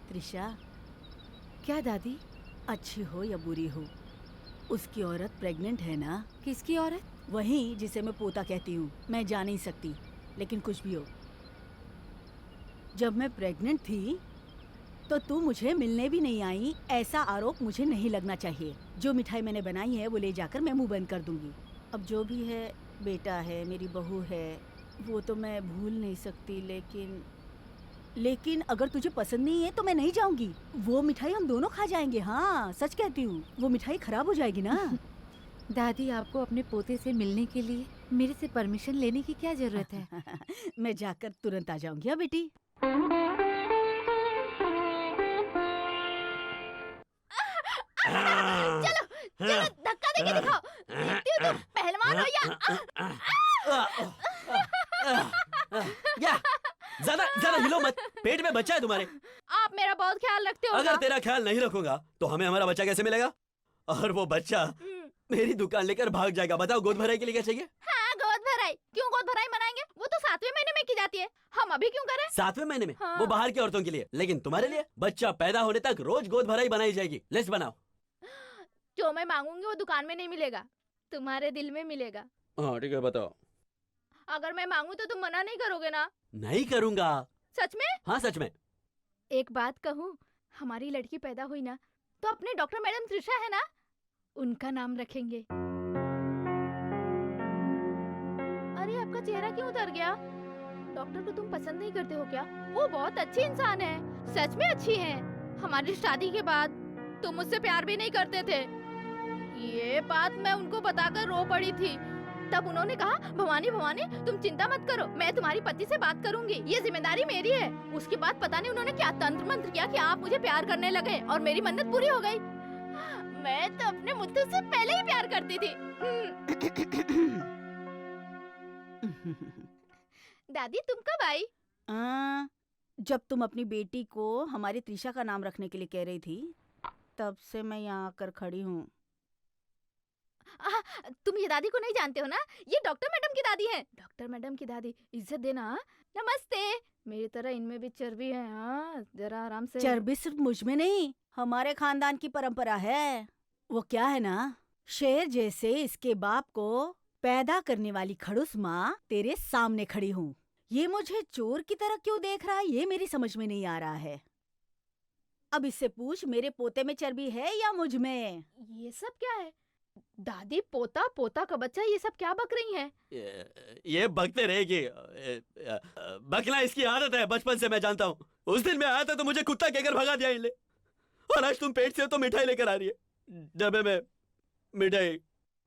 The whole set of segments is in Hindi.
त्रिशा, क्या दादी? अच्छी हो या बुरी हो, उसकी औरत प्रेग्नेंट है ना? किसकी औरत? वही जिसे मैं पोता कहती हूँ। मैं जा नहीं सकती, लेकिन कुछ भी हो, जब मैं प्रेग्नेंट थी तो तू मुझे मिलने भी नहीं आई। ऐसा आरोप मुझे नहीं लगना चाहिए। जो मिठाई मैंने बनाई है वो ले जाकर मैं मुंह बंद कर दूंगी। अब जो भी है, बेटा है, मेरी बहू है, वो तो मैं भूल नहीं सकती। लेकिन अगर तुझे पसंद नहीं है तो मैं नहीं जाऊंगी। वो मिठाई हम दोनों खा जाएंगे। हाँ, सच कहती हूँ। वो मिठाई खराब हो जाएगी ना। दादी, आपको अपने पोते से मिलने के लिए मेरे से परमिशन लेने की क्या जरूरत है? मैं जाकर तुरंत आ जाऊंगी। हाँ बेटी। चलो चलो, धक्का देके दिखाओ। देखती हूँ तुम पहलवान हो या ज्यादा ज्यादा हिलो मत, पेट में बच्चा है तुम्हारे। आप मेरा बहुत ख्याल रखते हो। अगर तेरा ख्याल नहीं रखूंगा तो हमें हमारा बच्चा कैसे मिलेगा? और वो बच्चा मेरी दुकान लेकर भाग जाएगा। बताओ, गोद भराई के लिए क्या चाहिए? हाँ, गोद भराई। क्यों गोद भराई मनाएंगे? वो तो 7वें महीने में की जाती है। हम अभी क्यों करें? 7वें महीने में? हाँ। वो बाहर की औरतों के लिए, लेकिन तुम्हारे लिए बच्चा पैदा होने तक रोज गोद भराई बनाई जाएगी। लिस्ट बनाओ। जो मैं मांगूंगी वो दुकान में नहीं मिलेगा, तुम्हारे दिल में मिलेगा। हाँ ठीक है, बताओ। अगर मैं मांगू तो तुम मना नहीं करोगे ना? नहीं करूंगा। सच में? हाँ सच में। एक बात कहूँ, हमारी लड़की पैदा हुई ना तो अपने डॉक्टर मैडम त्रिशा है ना, उनका नाम रखेंगे। अरे, आपका चेहरा क्यों उतर गया? डॉक्टर को तुम पसंद नहीं करते हो क्या? वो बहुत अच्छी इंसान है, सच में अच्छी है। हमारी शादी के बाद तुम मुझसे प्यार भी नहीं करते थे। ये बात मैं उनको बताकर रो पड़ी थी। तब उन्होंने कहा, भवानी भवानी तुम चिंता मत करो, मैं तुम्हारी पति से बात करूंगी, ये जिम्मेदारी मेरी है। उसके बाद पता नहीं उन्होंने क्या तंत्र मंत्र किया कि आप मुझे प्यार करने लगे और मेरी मन्नत पूरी हो गई। मैं तो अपने मुद्दे से पहले ही प्यार करती थी। दादी, तुम कब आई? जब तुम अपनी बेटी को हमारी त्रिशा का नाम रखने के लिए कह रही थी, तब से मैं यहाँ आकर खड़ी हूँ। तुम ये दादी को नहीं जानते हो ना? ये डॉक्टर मैडम की दादी है। डॉक्टर मैडम की दादी, इज्जत देना। नमस्ते। मेरी तरह इनमें भी चर्बी है। हाँ, जरा आराम से। चर्बी सिर्फ मुझ में नहीं, हमारे खानदान की परंपरा है। वो क्या है ना, शेर जैसे इसके बाप को पैदा करने वाली खड़ूस माँ तेरे सामने खड़ी हूँ। ये मुझे चोर की तरह क्यों देख रहा है, ये मेरी समझ में नहीं आ रहा है। अब इससे पूछ, मेरे पोते में चर्बी है या मुझ में? ये सब क्या है? दादी, पोता पोता का बच्चा, ये सब क्या बक रही हैं? ये बकते रहेगी। बकना इसकी आदत है, बचपन से मैं जानता हूँ। उस दिन मैं आया था तो मुझे कुत्ता कहकर भगा दिया इनने, और आज तुम पेट से हो तो मिठाई लेकर आ रही है। डब्बे में मिठाई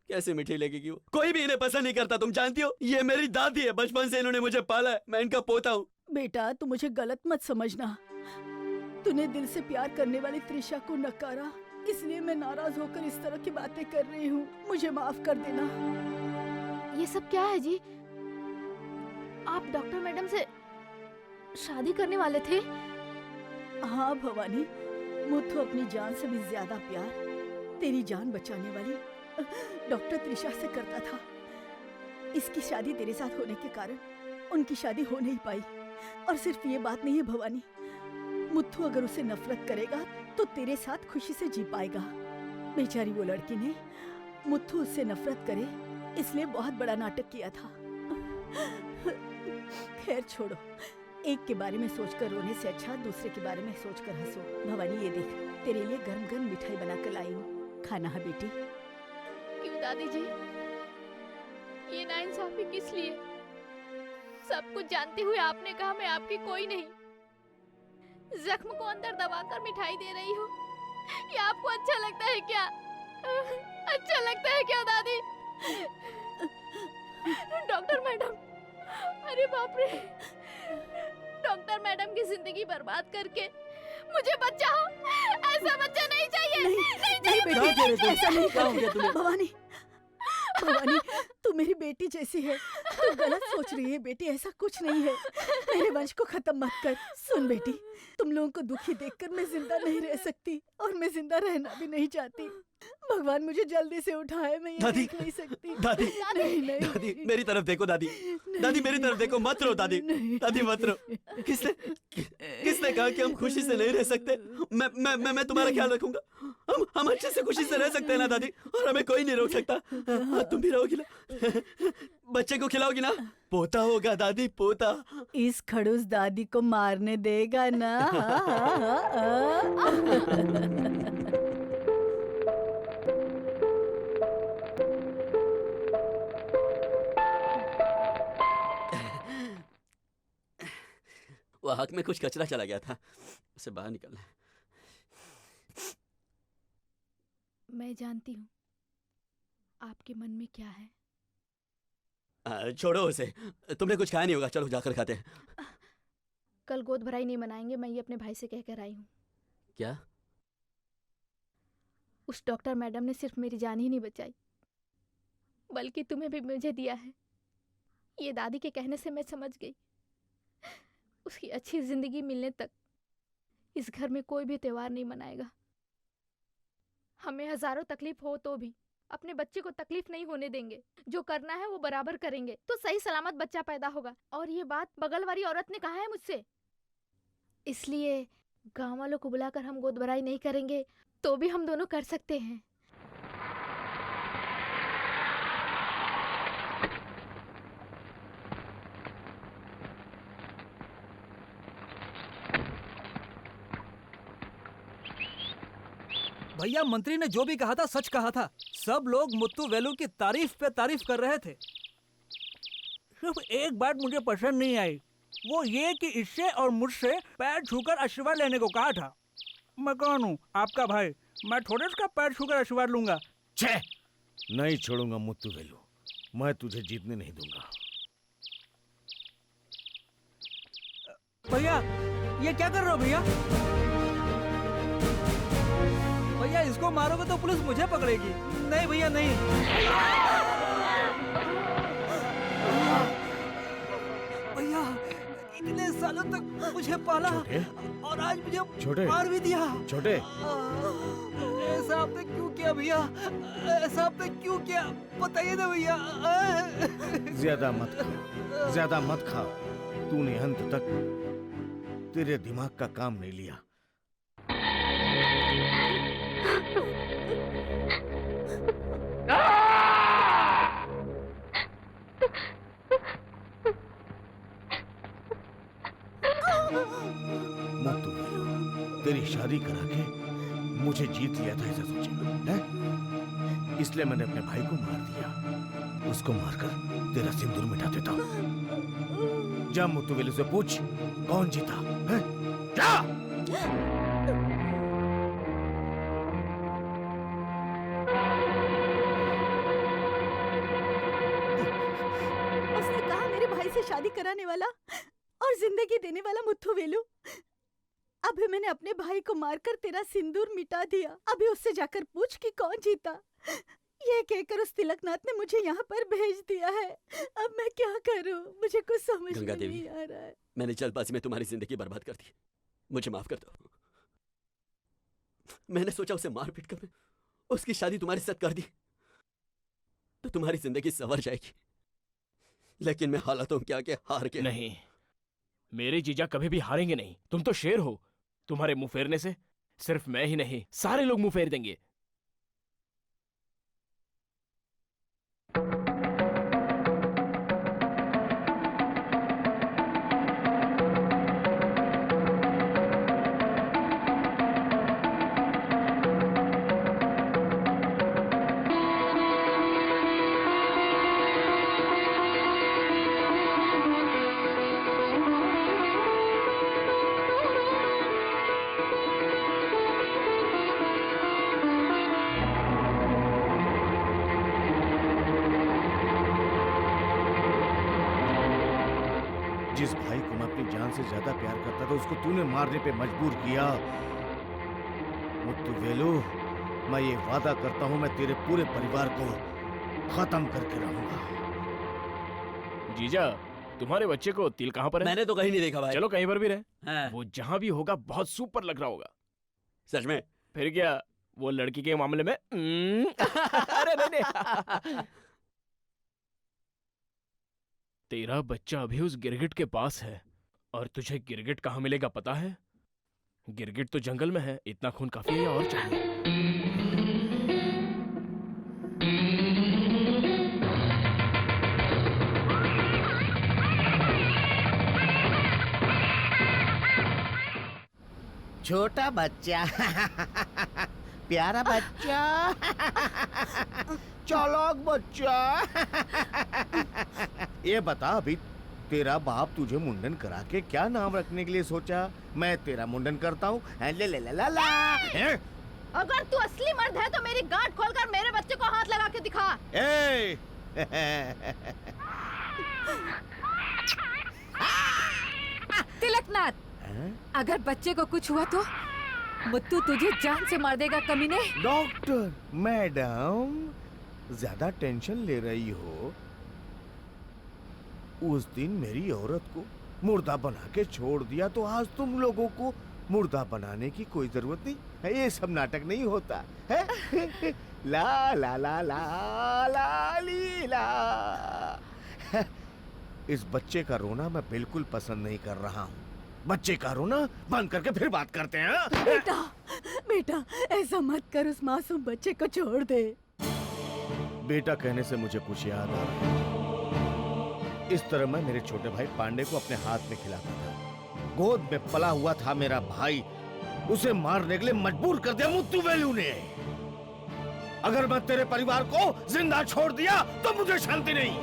कैसे मीठी लगेगी? वो कोई भी इन्हें पसंद नहीं करता, तुम जानती हो। ये मेरी दादी है, बचपन से इन्होंने मुझे पाला है, मैं इनका पोता हूँ। बेटा, तू मुझे गलत मत समझना। तूने दिल से प्यार करने वाली त्रिशा को नकारा, इसलिए मैं नाराज होकर इस तरह की बातें कर रही हूँ। मुझे माफ कर देना। ये सब क्या है जी? आप डॉक्टर मैडम से शादी करने वाले थे? हाँ भवानी, मुथु अपनी जान से भी ज्यादा प्यार तेरी जान बचाने वाली डॉक्टर त्रिशा से करता था। इसकी शादी तेरे साथ होने के कारण उनकी शादी हो नहीं पाई। और सिर्फ ये बात नहीं है भवानी, मुथु अगर उसे नफरत करेगा तो तेरे साथ खुशी से जी पाएगा। बेचारी वो लड़की ने मुथु उससे नफरत करे इसलिए बहुत बड़ा नाटक किया था। खैर छोड़ो, एक के बारे में सोचकर रोने से अच्छा दूसरे के बारे में सोचकर हंसो। भवानी, ये देख, तेरे लिए गर्म गर्म मिठाई बनाकर लाई हूँ, खाना है बेटी। क्यों दादी जी, ये नाइंसाफी किस लिए? सब कुछ जानते हुए आपने कहा मैं आपकी कोई नहीं। जख्म को अंदर दबाकर मिठाई दे रही हूँ, ये आपको अच्छा लगता है क्या? अच्छा लगता है क्या दादी? डॉक्टर मैडम, अरे बाप रे, डॉक्टर मैडम की जिंदगी बर्बाद करके मुझे बचाओ। ऐसा बच्चा नहीं चाहिए। नहीं चाहिए बेटी, ऐसा नहीं करोगे भवानी। भवानी, तू मेरी बेटी जैसी है, तू गलत सोच रही है बेटी, ऐसा कुछ नहीं है। मेरे वंश को खत्म मत कर। सुन बेटी, तुम लोगों को दुखी देखकर मैं जिंदा नहीं रह सकती, और मैं जिंदा रहना भी नहीं चाहती। भगवान मुझे जल्दी से उठाए, मैं ये दादी, देख नहीं सकती। दादी, नहीं नहीं दादी मेरी तरफ देखो दादी, दादी मेरी तरफ देखो, मत रो दादी, दादी मत रो। किसने कहा कि हम खुशी से नहीं रह सकते? मैं तुम्हारा ख्याल रखूंगा। हम अच्छे से खुशी से रह सकते हैं ना दादी, और हमें कोई नहीं रोक सकता। हाँ, तुम भी रहोगी ना? बच्चे को खिलाओगी ना? पोता होगा दादी, पोता। इस खड़ूस दादी को मारने देगा ना? वाहक में कुछ कचरा चला गया था, उसे बाहर निकालना है। मैं जानती हूँ आपके मन में क्या है। छोड़ो उसे, तुमने कुछ खाया नहीं होगा, चलो जाकर खाते हैं। कल गोद भराई नहीं मनाएंगे, मैं ये अपने भाई से कह कर आई हूँ। क्या? उस डॉक्टर मैडम ने सिर्फ मेरी जान ही नहीं बचाई, बल्कि तुम्हें भी मुझे दिया है। ये दादी के कहने से मैं समझ गई, उसकी अच्छी जिंदगी मिलने तक इस घर में कोई भी त्योहार नहीं मनाएगा। हमें हजारों तकलीफ हो तो भी अपने बच्चे को तकलीफ नहीं होने देंगे। जो करना है वो बराबर करेंगे तो सही सलामत बच्चा पैदा होगा। और ये बात बगल वाली औरत ने कहा है मुझसे, इसलिए गांव वालों को बुलाकर हम गोद भराई नहीं करेंगे तो भी हम दोनों कर सकते हैं। भैया, मंत्री ने जो भी कहा था सच कहा था। सब लोग मुत्तुवेलु की तारीफ पे तारीफ कर रहे थे। सिर्फ एक बात मुझे पसंद नहीं आई, वो ये कि इससे और मुझसे पैर छूकर आशीर्वाद लेने को कहा था। मैं कौन हूँ? आपका भाई। मैं थोड़े उसका पैर छूकर आशीर्वाद लूंगा। छे! नहीं छोड़ूंगा मुत्तुवेलु, मैं तुझे जीतने नहीं दूंगा। भैया, ये क्या कर रहे हो भैया? भैया, इसको मारोगे तो पुलिस मुझे पकड़ेगी। नहीं भैया, नहीं। भैया, इतने सालों तक मुझे पाला और आज मुझे मार भी दिया। छोटे, ऐसा आपने क्यों किया भैया? ऐसा आपने क्यों किया? बताइए ना भैया। ज्यादा मत खा, ज्यादा मत खा। तूने अंत तक तेरे दिमाग का काम नहीं लिया। मुत्तुवेलु, तेरी शादी करा के मुझे जीत लिया था ऐसा सोचे हैं? इसलिए मैंने अपने भाई को मार दिया। उसको मारकर तेरा सिंदूर मिटा देता हूं। जा मुत्तुवेलु से पूछ कौन जीता है? जा! उसने कहा मेरे भाई से शादी कराने वाला और जिंदगी देने वाला मुत्तुवेलु। अभी मैंने अपने भाई को मारकर तेरा सिंदूर मिटा दिया। अभी उससे जाकर पूछ कि कौन जीता। ये कहकर उस तिलकनाथ ने मुझे यहाँ पर भेज दिया है। अब मैं क्या करूं? मुझे कुछ समझ में नहीं आ रहा है। मैंने जल्दबाजी में तुम्हारी जिंदगी बर्बाद कर दी, मुझे माफ कर दो। मैंने सोचा उसे मार पीट कर उसकी शादी तुम्हारे साथ कर दी तो तुम्हारी जिंदगी संवर जाएगी, लेकिन मैं हालातों के आगे हार गया। नहीं, मेरे जीजा कभी भी हारेंगे नहीं। तुम तो शेर हो। तुम्हारे मुंह फेरने से सिर्फ मैं ही नहीं, सारे लोग मुंह फेर देंगे। जिस भाई को मैं अपनी जान से ज्यादा प्यार करता था उसको तूने मारने पे मजबूर किया। मुत्तुवेलु, मैं ये वादा करता हूं मैं तेरे पूरे परिवार को खत्म करके रहूंगा। जीजा, तुम्हारे बच्चे को तिल कहाँ पर है? मैंने तो कहीं नहीं देखा भाई। चलो कहीं पर भी रहे, हाँ। वो जहां भी होगा बहुत सुपर लग रहा होगा। सच में? फिर क्या, वो लड़की के मामले में अरे नहीं नहीं। तेरा बच्चा अभी उस गिरगिट के पास है और तुझे गिरगिट कहाँ मिलेगा पता है? गिरगिट तो जंगल में है। इतना खून काफी है या और चाहिए? छोटा बच्चा प्यारा बच्चा चालाक बच्चा ये बता अभी तेरा बाप तुझे मुंडन करा के क्या नाम रखने के लिए सोचा? मैं तेरा मुंडन करता हूँ। ले ले ला ला ला। अगर तू असली मर्द है तो मेरी गांठ खोलकर मेरे बच्चे को हाथ लगा के दिखा। ए! तिलकनाथ, अगर बच्चे को कुछ हुआ तो मुत्तू तुझे जान से मार देगा कमीने। डॉक्टर मैडम ज्यादा टेंशन ले रही हो। उस दिन मेरी औरत को मुर्दा बना के छोड़ दिया तो आज तुम लोगों को मुर्दा बनाने की कोई जरूरत नहीं है। ये सब नाटक नहीं होता है। ला ला ला ला ला ली ला। इस बच्चे का रोना मैं बिल्कुल पसंद नहीं कर रहा हूँ। बच्चे का रोना बंद करके फिर बात करते हैं। बेटा बेटा ऐसा मत कर, उस मासूम बच्चे को छोड़ दे। बेटा कहने से मुझे कुछ याद आ रहा है। इस तरह मैं मेरे छोटे भाई पांडे को अपने हाथ में खिलाता था। गोद में पला हुआ था मेरा भाई, उसे मारने के लिए मजबूर कर दिया मुत्तुवेलू ने। अगर मैं तेरे परिवार को जिंदा छोड़ दिया तो मुझे शांति नहीं।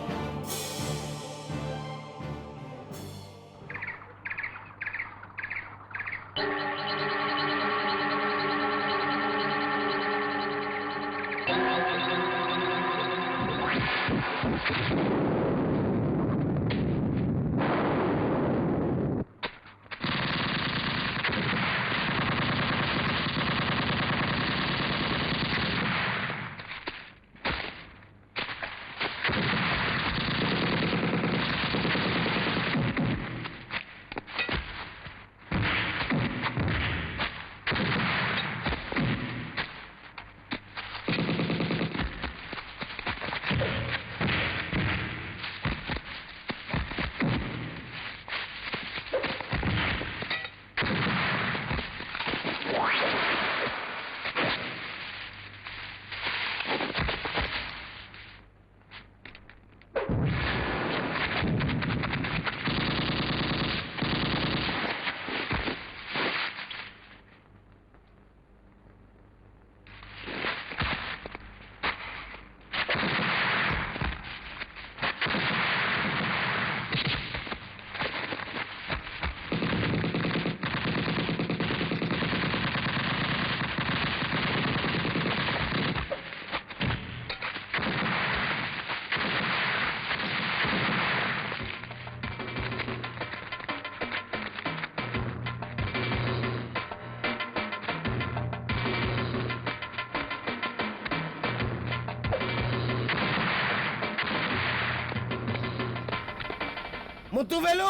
मुत्तुवेलू!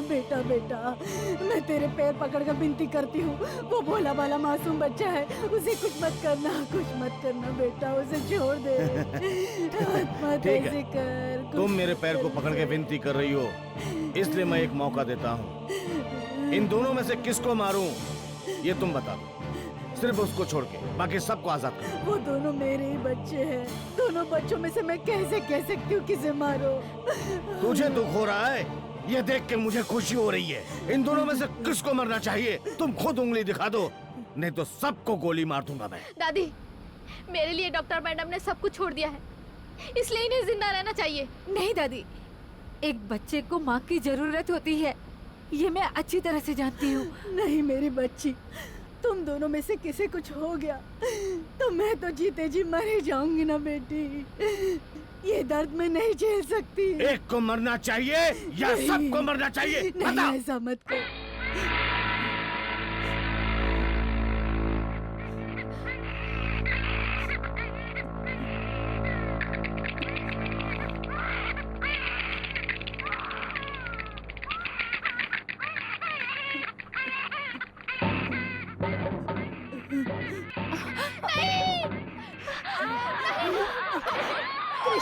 बेटा बेटा मैं तेरे पैर पकड़कर विनती करती हूँ। वो भोला भाला मासूम बच्चा है, उसे कुछ मत करना बेटा, उसे छोड़ दे। मत ठीक है। ऐसे कर, कुछ तुम मेरे मत पैर को करना। पकड़ के विनती कर रही हो, इसलिए मैं एक मौका देता हूँ। इन दोनों में से किसको मारूं ये तुम बता दो। सिर्फ उसको छोड़ के बाकी सबको आजाद करो। वो दोनों मेरे ही बच्चे हैं। दोनों बच्चों में से मैं कैसे कह सकती हूँ किसे मारो। तुझे दुख हो रहा है ये देख के मुझे खुशी हो रही है। इन दोनों में से किसको मरना चाहिए तुम खुद उंगली दिखा दो, नहीं तो सबको गोली मार दूंगा मैं। दादी, मेरे लिए डॉक्टर मैडम ने सब कुछ छोड़ दिया है, इसलिए इन्हें जिंदा रहना चाहिए। नहीं दादी, एक बच्चे को माँ की जरूरत होती है, ये मैं अच्छी तरह से जानती हूँ। नहीं मेरी बच्ची, तुम दोनों में से किसी कुछ हो गया तो मैं तो जीते जी मर ही जाऊंगी ना बेटी। ये दर्द मैं नहीं झेल सकती। एक को मरना चाहिए या नहीं। सबको मरना चाहिए नहीं बताओ। ऐसा मत कर।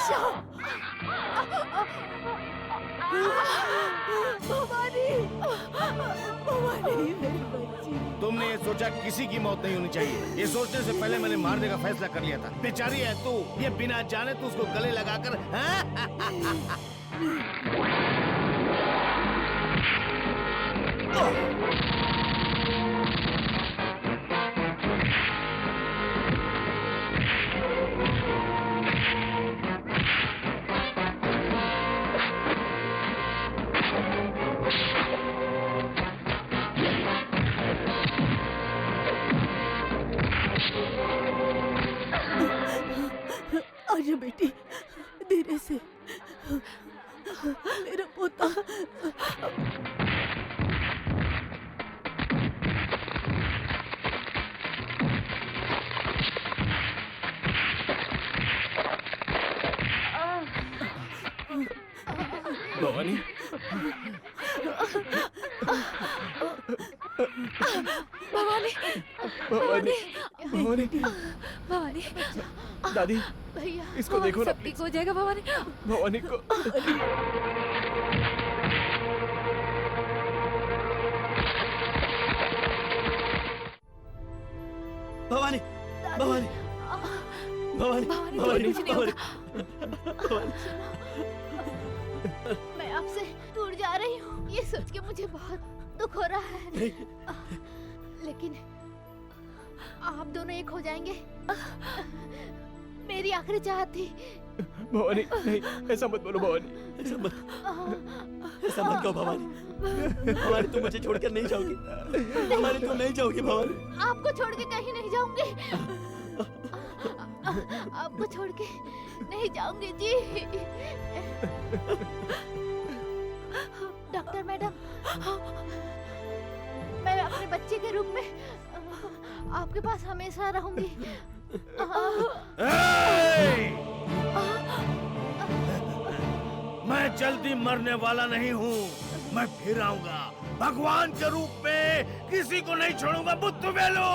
त्रिशा, भवानी, भवानी मेरी बच्ची। तुमने ये सोचा किसी की मौत नहीं होनी चाहिए। ये सोचने से पहले मैंने मारने का फैसला कर लिया था। बेचारी है तू, ये बिना जाने तू उसको गले लगाकर आजा बेटी, धीरे से, मेरा पोता। भवानी, भवानी, भवानी, भवानी, भवानी, दादी, भैया, इसको देखो ना सब ठीक हो जाएगा भवानी। भवानी को। भवानी, भवानी, भवानी, भवानी, भवानी, कुछ नहीं भवानी, मैं आपसे दूर जा रही हूँ, ये सोच के मुझे बहुत दुख हो रहा है, लेकिन आप दोनों एक हो जाएंगे, मेरी आखिरी चाहत थी। भवानी, नहीं, ऐसा मत बोलो भवानी। ऐसा मत कहो भवानी। भवानी तुम मुझे छोड़कर नहीं जाओगी। भवानी तुम नहीं जाओगी भवानी। आपको छोड़ के कहीं नहीं जाऊंगी, आपको छोड़ के नहीं जाऊंगी जी। डॉक्टर मैडम, मैं अपने बच्चे के रूप में आपके पास हमेशा रहूंगी। मैं जल्दी मरने वाला नहीं हूँ। मैं फिर आऊंगा भगवान के रूप में। किसी को नहीं छोड़ूंगा बुद्धू बेलू।